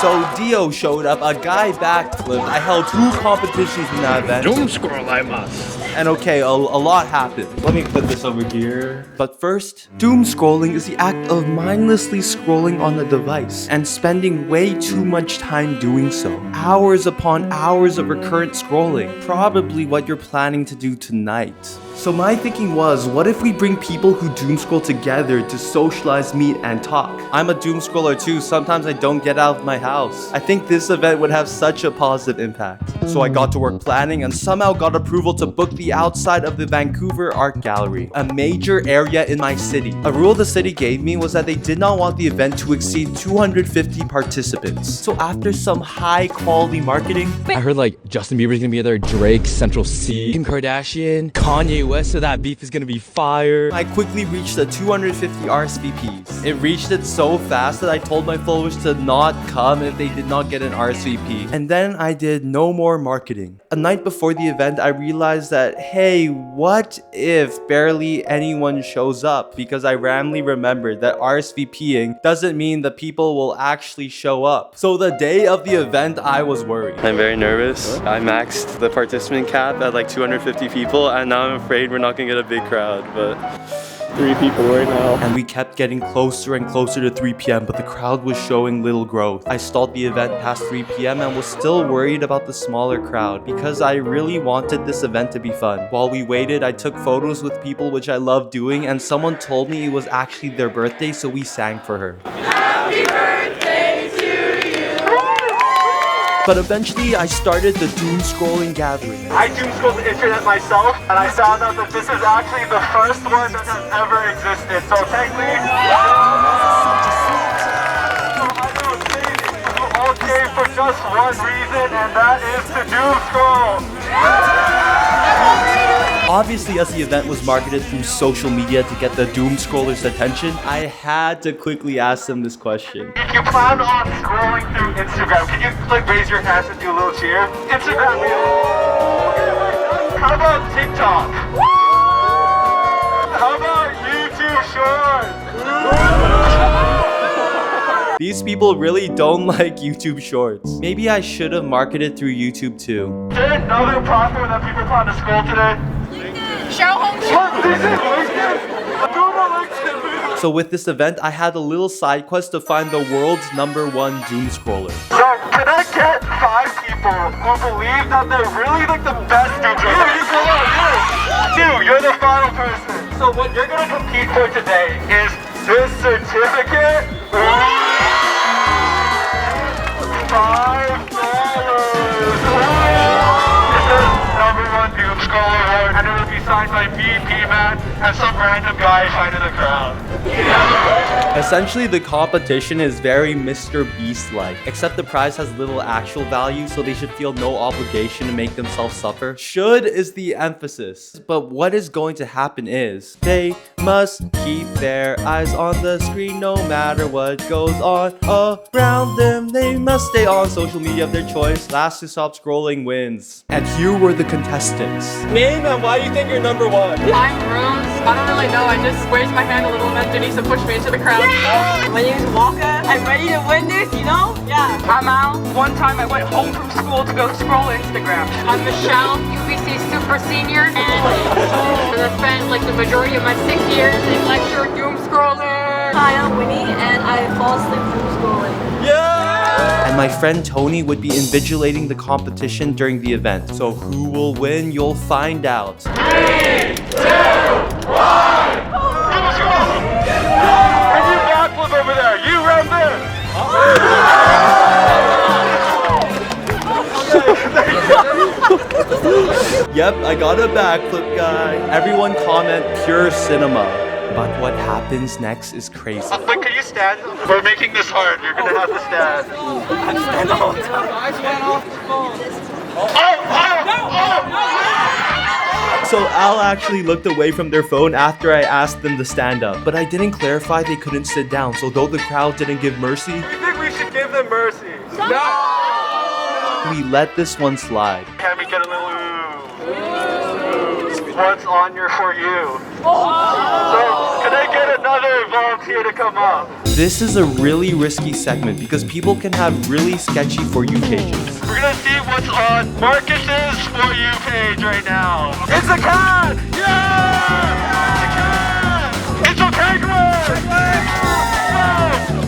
So Dio showed up, a guy backflipped. I held 2 competitions in that event. Doomscroll, I must. And okay, a lot happened. Let me put this over here. But first, doomscrolling is the act of mindlessly scrolling on the device and spending way too much time doing so. Hours upon hours of recurrent scrolling. Probably what you're planning to do tonight. So my thinking was, what if we bring people who doomscroll together to socialize, meet, and talk? I'm a doomscroller too, sometimes I don't get out of my house. I think this event would have such a positive impact. So I got to work planning and somehow got approval to book the outside of the Vancouver Art Gallery, a major area in my city. A rule the city gave me was that they did not want the event to exceed 250 participants. So after some high quality marketing, I heard like Justin Bieber's gonna be there, Drake, Central C, Kim Kardashian, Kanye West, so that beef is gonna be fire. I quickly reached the 250 RSVPs. It reached it so fast that I told my followers to not come if they did not get an RSVP. And then I did no more marketing. A night before the event, I realized that, hey, what if barely anyone shows up? Because I randomly remembered that RSVPing doesn't mean the people will actually show up. So the day of the event, I was worried. I'm very nervous. I maxed the participant cap at like 250 people and now I'm afraid we're not gonna get a big crowd, but 3 people right now. And we kept getting closer and closer to 3 p.m. but the crowd was showing little growth. I stalled the event past 3 p.m. and was still worried about the smaller crowd because I really wanted this event to be fun. While we waited, I took photos with people, which I love doing, and someone told me it was actually their birthday, so we sang for her. Happy birthday to you! But eventually, I started the Doomscrolling Gathering. I doomscrolled the internet myself, and I found out that this is actually the first one that has ever existed. So technically, you all came for just one reason, and that is to doomscroll. Obviously, as the event was marketed through social media to get the doomscrollers' attention, I had to quickly ask them this question. If you plan on scrolling through Instagram, can you like raise your hands and do a little cheer? Instagram Reels. How about TikTok? How about YouTube Shorts? These people really don't like YouTube Shorts. Maybe I should have marketed through YouTube too. Is there another platform that people plan to scroll today? Show home What? This is LinkedIn? Google LinkedIn. So with this event, I had a little side quest to find the world's #1 doomscroller. So, can I get 5 people who believe that they're really like the best doomscrollers? You go on, you! You're the final person. So what you're gonna compete for today is this certificate. $5. This is #1 doomscroller award, and it will be signed by me, P-Man, and some random guy hiding in the crowd. Essentially, the competition is very Mr. Beast-like, except the prize has little actual value, so they should feel no obligation to make themselves suffer. Should is the emphasis. But what is going to happen is, they must keep their eyes on the screen no matter what goes on around them. They must stay on social media of their choice. Last to stop scrolling wins. And here were the contestants. Name and why do you think you're #1? I'm Rose. I don't really know. I just raised my hand a little bit. Denise pushed me into the crowd. My name is Walker. I'm ready to win this, you know? Yeah. I'm Al. One time I went home from school to go scroll Instagram. I'm Michelle, UBC Super Senior, and I spent like the majority of my 6 years in lecture doom scrolling. Hi, I'm Winnie, and I fall asleep doom scrolling. And my friend Tony would be invigilating the competition during the event. So who will win? You'll find out. 3, 2, 1. And you backflip over there. You run there. Yep, I got a backflip, guy. Everyone comment pure cinema. But what happens next is crazy. But can you stand? We're making this hard. You're gonna have to stand. Stand all the time. So Al actually looked away from their phone after I asked them to stand up. But I didn't clarify they couldn't sit down. So though the crowd didn't give mercy, You think we should give them mercy? No! we let this one slide. Can we get a little ooh? What's on your For You? So, can I get another volunteer? here to come up. This is a really risky segment because people can have really sketchy For You pages. We're gonna see what's on Marcus's For You page right now. It's a cat! Yeah! It's a penguin!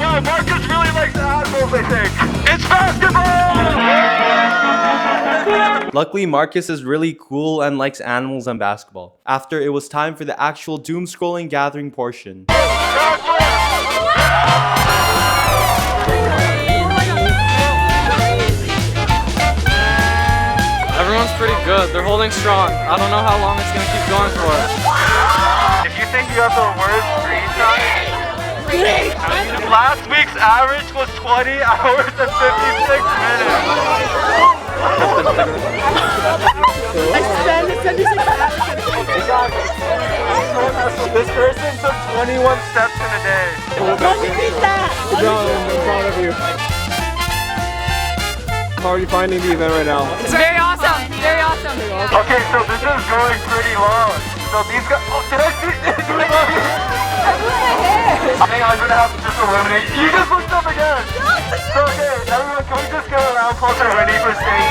Wow, Marcus really likes animals, I think. It's basketball! Luckily, Marcus is really cool and likes animals and basketball. After it was time for the actual Doomscrolling Gathering portion. Everyone's pretty good. They're holding strong. I don't know how long it's gonna keep going for. If you think you have the worst screen time, last week's average was 20 hours and 56 minutes. I spent 76 hours. This person took 21 steps in a day. Don't repeat that. I'm proud of you. How are you finding the event right now? It's very awesome. Very awesome. Okay, so this is going pretty long. So these guys, oh, did I see? I think I'm gonna have to just eliminate. You just looked up again. So okay, everyone, can we just go around closer, ready for stage?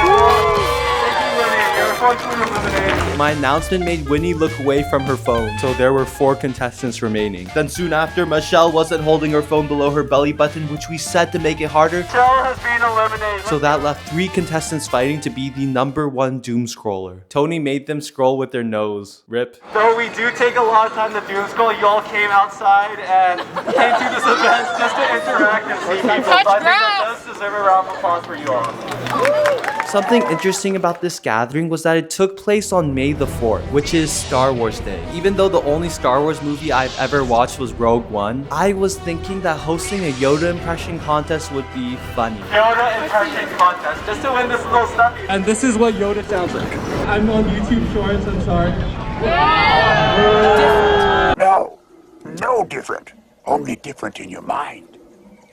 Thank you, Winnie. You're unfortunately eliminated. My announcement made Winnie look away from her phone, so there were 4 contestants remaining. Then soon after, Michelle wasn't holding her phone below her belly button, which we said to make it harder. Michelle has been eliminated. So that left 3 contestants fighting to be the #1 doom scroller. Tony made them scroll with their nose. Rip. Though we do take a lot of time to doom scroll, you all came outside and came to this event just to interact and see people. So I think that does deserve a round of applause for you all. Something interesting about this gathering was that it took place on May the 4th, which is Star Wars Day. Even though the only Star Wars movie I've ever watched was Rogue One, I was thinking that hosting a Yoda impression contest would be funny. Yoda impression contest, just to win this little stuffy. And this is what Yoda sounds like. I'm on YouTube Shorts, I'm sorry. No, no different. Only different in your mind.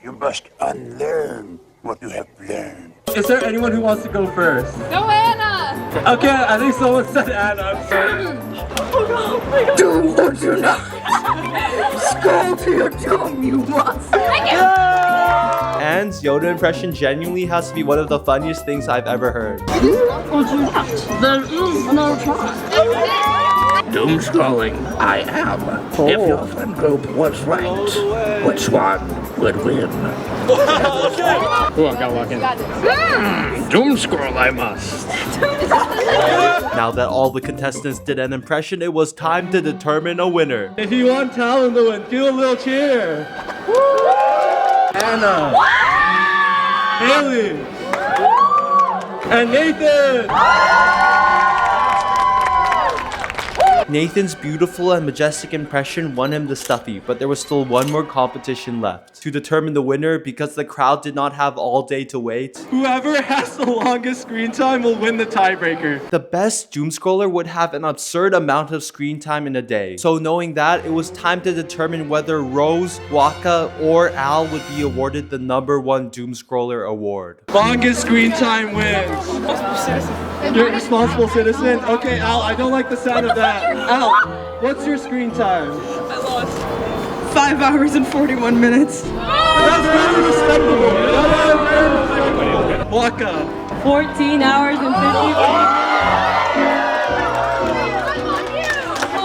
You must unlearn what you have learned. Is there anyone who wants to go first? Go Anna! Okay, I think someone said Anna, I'm sorry. Doom, don't you know? Scroll to your doom, you must. And Yoda impression genuinely has to be one of the funniest things I've ever heard. Doomscrolling, I am. If your friend group was right, which one would win? Oh, I gotta walk in. Doomscroll, I must. Now that all the contestants did an impression, it was time to determine a winner. If you want Talon to win, do a little cheer. Anna. Haley. And Nathan. Nathan's beautiful and majestic impression won him the stuffy, but there was still one more competition left. To determine the winner, because the crowd did not have all day to wait, Whoever has the longest screen time will win the tiebreaker. the best doomscroller would have an absurd amount of screen time in a day. So knowing that, it was time to determine whether Rose, Waka, or Al would be awarded the #1 doomscroller award. Longest screen time wins. You're a responsible citizen? Okay, Al, I don't like the sound of that. Al, what's your screen time? I lost 5 hours and 41 minutes. That's very respectable. Waka. 14 hours and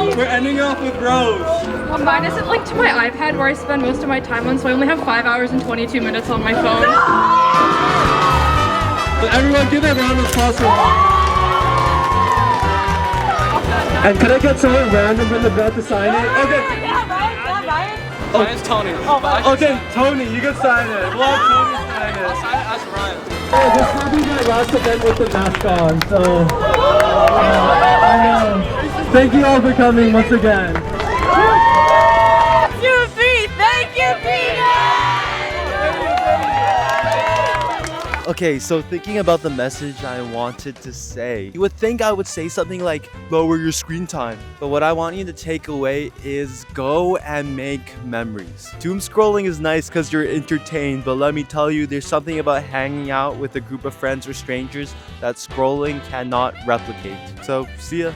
50 We're ending off with Rose. Well, mine isn't linked to my iPad where I spend most of my time on, so I only have 5 hours and 22 minutes on my phone. But everyone give a round of applause for And can I get someone random from the bed to sign it? Okay. Oh, it's Tony. Okay, Tony, you can sign it. We'll have Tony sign it. That's Ryan. Oh, this will be my last event with the mask on, so I know. Thank you all for coming once again. Thank you, Peter! Okay, so thinking about the message I wanted to say, you would think I would say something like, lower your screen time. But what I want you to take away is go and make memories. Doom scrolling is nice because you're entertained, but let me tell you, there's something about hanging out with a group of friends or strangers that scrolling cannot replicate. So, see ya.